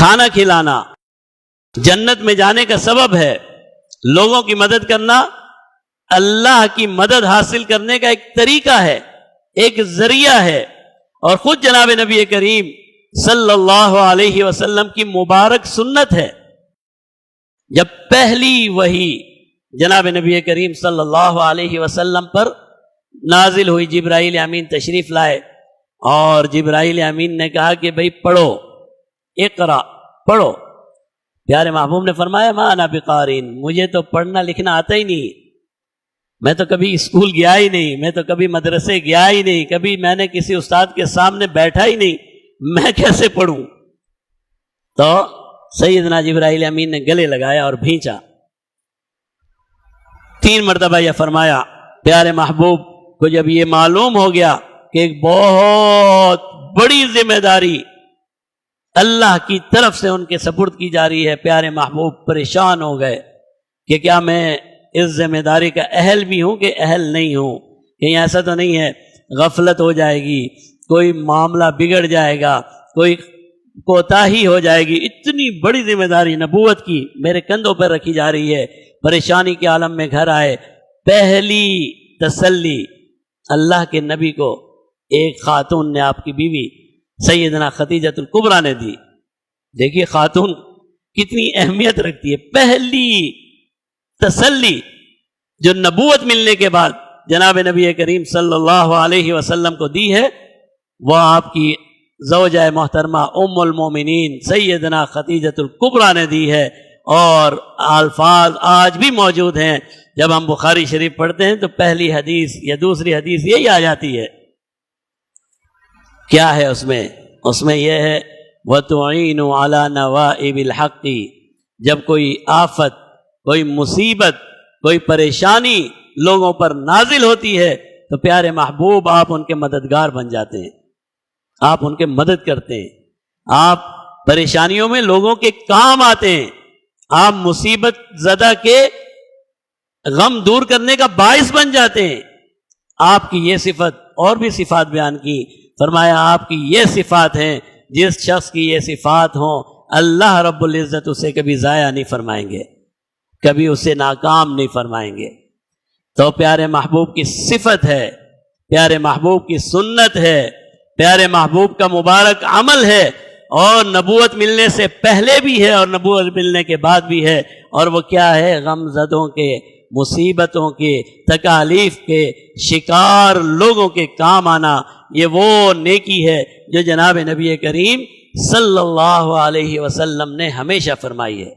کھانا کھلانا جنت میں جانے کا سبب ہے، لوگوں کی مدد کرنا اللہ کی مدد حاصل کرنے کا ایک طریقہ ہے، ایک ذریعہ ہے۔ اور خود جناب نبی کریم صلی اللہ علیہ وسلم کی مبارک سنت ہے، جب پہلی وحی جناب نبی کریم صلی اللہ علیہ وسلم پر نازل ہوئی، جبرائیل امین تشریف لائے اور جبرائیل امین نے کہا کہ بھئی پڑھو، اقرا، پڑھو۔ پیارے محبوب نے فرمایا ما انا بقارئ، مجھے تو پڑھنا لکھنا آتا ہی نہیں، میں تو کبھی اسکول گیا ہی نہیں، میں تو کبھی مدرسے گیا ہی نہیں، کبھی میں نے کسی استاد کے سامنے بیٹھا ہی نہیں، میں کیسے پڑھوں؟ تو سیدنا جبرائیل امین نے گلے لگایا اور بھینچا، 3 مرتبہ یہ فرمایا۔ پیارے محبوب کو جب یہ معلوم ہو گیا کہ ایک بہت بڑی ذمہ داری اللہ کی طرف سے ان کے سپرد کی جا رہی ہے، پیارے محبوب پریشان ہو گئے کہ کیا میں اس ذمہ داری کا اہل بھی ہوں کہ اہل نہیں ہوں، کہیں ایسا تو نہیں ہے غفلت ہو جائے گی، کوئی معاملہ بگڑ جائے گا، کوئی کوتاہی ہو جائے گی، اتنی بڑی ذمہ داری نبوت کی میرے کندھوں پر رکھی جا رہی ہے۔ پریشانی کے عالم میں گھر آئے، پہلی تسلی اللہ کے نبی کو ایک خاتون نے، آپ کی بیوی سیدنا خدیجۃ الکبریٰ نے دی۔ دیکھیے خاتون کتنی اہمیت رکھتی ہے، پہلی تسلی جو نبوت ملنے کے بعد جناب نبی کریم صلی اللہ علیہ وسلم کو دی ہے، وہ آپ کی زوجہ محترمہ ام المومنین سیدنا خدیجۃ الکبریٰ نے دی ہے۔ اور الفاظ آج بھی موجود ہیں، جب ہم بخاری شریف پڑھتے ہیں تو پہلی حدیث یا دوسری حدیث یہی آ جاتی ہے۔ کیا ہے اس میں یہ ہے وَتُعِينُ عَلَى نَوَائِبِ الْحَقِّ، جب کوئی آفت، کوئی مصیبت، کوئی پریشانی لوگوں پر نازل ہوتی ہے تو پیارے محبوب آپ ان کے مددگار بن جاتے ہیں، آپ ان کے مدد کرتے ہیں، آپ پریشانیوں میں لوگوں کے کام آتے ہیں، آپ مصیبت زدہ کے غم دور کرنے کا باعث بن جاتے ہیں۔ آپ کی یہ صفت، اور بھی صفات بیان کی، فرمایا آپ کی یہ صفات ہیں، جس شخص کی یہ صفات ہوں اللہ رب العزت اسے کبھی ضائع نہیں فرمائیں گے، کبھی اسے ناکام نہیں فرمائیں گے۔ تو پیارے محبوب کی صفت ہے، پیارے محبوب کی سنت ہے، پیارے محبوب کا مبارک عمل ہے، اور نبوت ملنے سے پہلے بھی ہے اور نبوت ملنے کے بعد بھی ہے۔ اور وہ کیا ہے؟ غم زدوں کے، مصیبتوں کے، تکالیف کے شکار لوگوں کے کام آنا، یہ وہ نیکی ہے جو جناب نبی کریم صلی اللہ علیہ وسلم نے ہمیشہ فرمائی ہے۔